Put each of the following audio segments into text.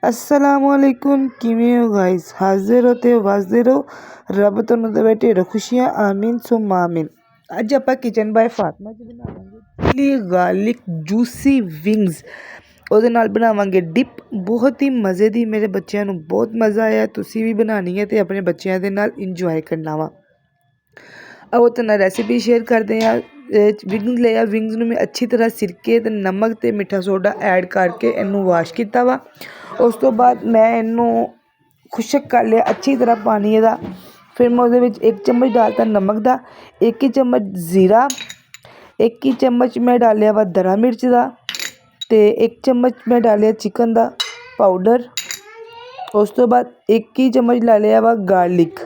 असलामुअलैकुम किवें हो गाइस। हाजिर होते वजदे रहो, रब तुहानू देवे ढेरों खुशियां। आमीन सुम आमीन। अज आप किचन बाय फातिमा च बनावांगे चिली गार्लिक जूसी विंग्स, ਉਹਦੇ ਨਾਲ ਬਣਾਵਾਂਗੇ ਡਿਪ बहुत ही मज़े ਦੀ। मेरे बच्चों ਨੂੰ बहुत मज़ा आया, तुसी भी बनानी है तो अपने बच्चों के नाल इंजॉय करना वा। अब वो ना रेसिपी शेयर करते हैं। विंग्स लिया, विंग्स में अच्छी तरह सिरके ते नमक ते मिठा सोडा ऐड करके इनू वाश किया वा। उस तो बाद मैं इनू खुशक कर लिया अच्छी तरह पानी का। फिर मैं उहदे विच 1 चम्मच डालता नमक का, 1 ही चम्मच जीरा, 1 ही चम्मच मैं डालिया वा दरा मिर्च का, तो 1 चम्मच मैं डालिया चिकन का पाउडर। उस तो बाद 1 ही चम्मच ला लिया वा गार्लिक।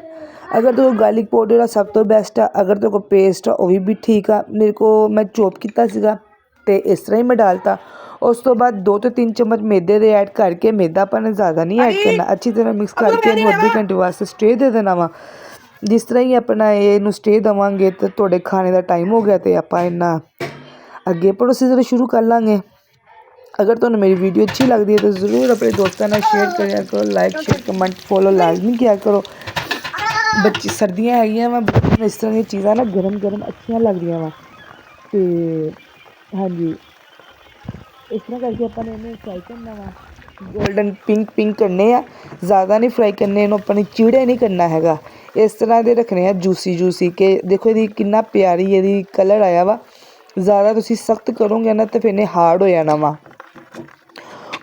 अगर तो गार्लिक पाउडर आ सब तो बेस्ट आ, अगर तो पेस्ट आ वह भी ठीक आ। मेरे को मैं चॉप किया सीगा ते इस तरह ही मैं डालता। उस तो बाद 2 तो 3 चम्मच मैदे दे ऐड करके, मैदा अपने ज़्यादा नहीं ऐड करना, अच्छी तरह मिक्स करके आधे घंटे वास्ते स्टे दे देना वा। जिस तरह ही अपना ये स्टे देवांगे तो थोड़े खाने का टाइम हो गया तो आप इन्ना अगे प्रोसीजर शुरू कर लाँगे। अगर तुम्हें मेरी वीडियो अच्छी लगती है तो ज़रूर अपने दोस्तों ने शेयर करा करो, लाइक शेयर कमेंट फॉलो लाजमी किया करो। बच्ची सर्दियाँ है वा, इस तरह की चीज़ां ना गर्म गर्म अच्छी लगदियां वा। तो हाँ जी, इस तरह करके अपन इन्हें फ्राई करना वा, गोल्डन पिंक पिंक करने आ, ज़्यादा नहीं फ्राई करने, इन्हों अपने चीड़े नहीं करना हैगा। इस तरह के रखने हैं जूसी जूसी के। देखो ये कितना प्यारी ये कलर आया वा। ज़्यादा तुसी सख्त करोगे ना तो फिर इन्हें हार्ड हो जाना वा।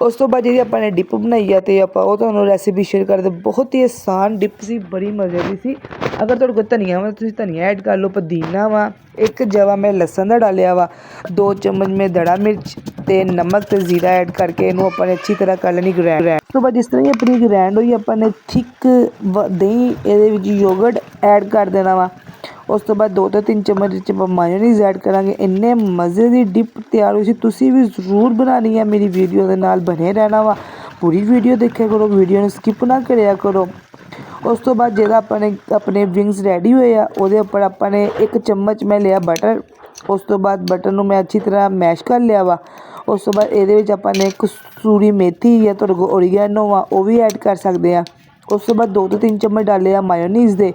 उस तो बाद जी अपने डिप बनाई है तो आप वो रेसिपी शेयर करते। बहुत ही आसान डिप सी, बड़ी मज़े की सी। अगर तुहाडे कोल धनिया वा तो धनिया ऐड कर लो, पुदीना वा, 1 जवा मैं लसन का डालिया वा, 2 चम्मच में दड़ा मिर्च ते नमक ते जीरा ऐड करके इनू अपने अच्छी तरह कर लेनी ग्रैंड। उस तो बाद जिस तरह ही अपनी ग्रैंड हुई अपने थिक दही ये योगर्ट ऐड कर देना वा। उस तो बाद 2 तो 3 चम्मच मायोनीज़ ऐड करांगे। इन्ने मज़े की डिप तैयार हुई सी। तुसी भी जरूर बनानी है, मेरी वीडियो के नाल बने रहना वा। पूरी वीडियो देखा करो, वीडियो स्किप ना करिया करो। उस तो बाद जो अपने विंग्स रेडी हुए आ उहदे उपर अपने 1 चम्मच मैं लिया बटर। उस तो बाद बटर नूं मैं अच्छी तरह मैश कर लिया वा। उस तो बाद ये अपने कसूरी मेथी या तुहाडे कोल ओरिगैनो वा वह भी ऐड कर सकते हैं। उस तो बाद 2 तो 3 चम्मच डाले आ मायोनीज़ दे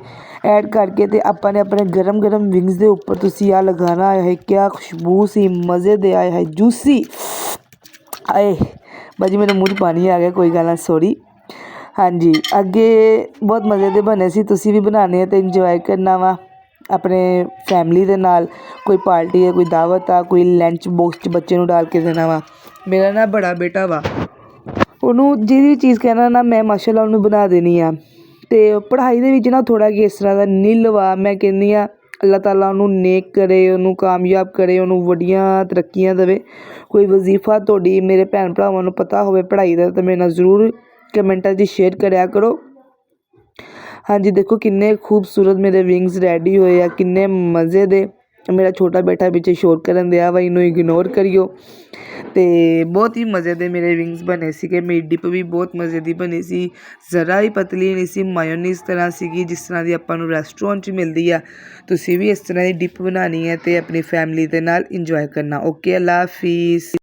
ऐड करके तो अपने अपने गरम गरम विंग्स के उपर तुसी आ लगाना है। क्या खुशबू सी, मज़े दे आए है, जूसी आए। भाजी मेरे मुँह पानी आ गया, कोई गल ना, सॉरी। हाँ जी, अगे बहुत मज़े के बने सी। तुसी भी बनाने है तो इंजॉय करना वा अपने फैमिली के नाल। कोई पार्टी है, कोई दावत आ, कोई लंच बॉक्स बच्चे नूं डाल के देना वा। मेरा ना बड़ा बेटा वा, उन्होंने जी चीज़ कहना ना मैं माशाअल्लाह उन्होंने बना देनी आ। तो पढ़ाई दे विच ना थोड़ा कि इस तरह का नील वा। मैं कहनी आ अल्लाह ताला उन्होंने नेक करे, उन्होंने कामयाब करे, उन्होंने वड्डियां तरक्कियां देवे। कोई वजीफा तुहाडी मेरे भैन भरावां नूं पता होवे पढ़ाई दा तो मेरे नाल ज़रूर कमेंटा च शेयर करया करो। हाँ जी, देखो किन्ने खूबसूरत मेरे विंग्स रेडी होए आ, किन्ने मज़े दे। मेरा छोटा बेटा पीछे शोर करन दिया वा, इनू इग्नोर करियो। तो बहुत ही मज़े दे मेरे विंग्स बने सीगे। मेरी डिप भी बहुत मज़े की बनी सी, ज़रा ही पतली नहीं सी, मायोनीज़ तरह सीगी जिस तरह की आपां नूं रेस्टोरेंट च मिलदी आ। तुसीं भी इस तरह की डिप बनानी है तो अपनी फैमिली के नाल इंजॉय करना। ओके, अल्लाह हाफिज़।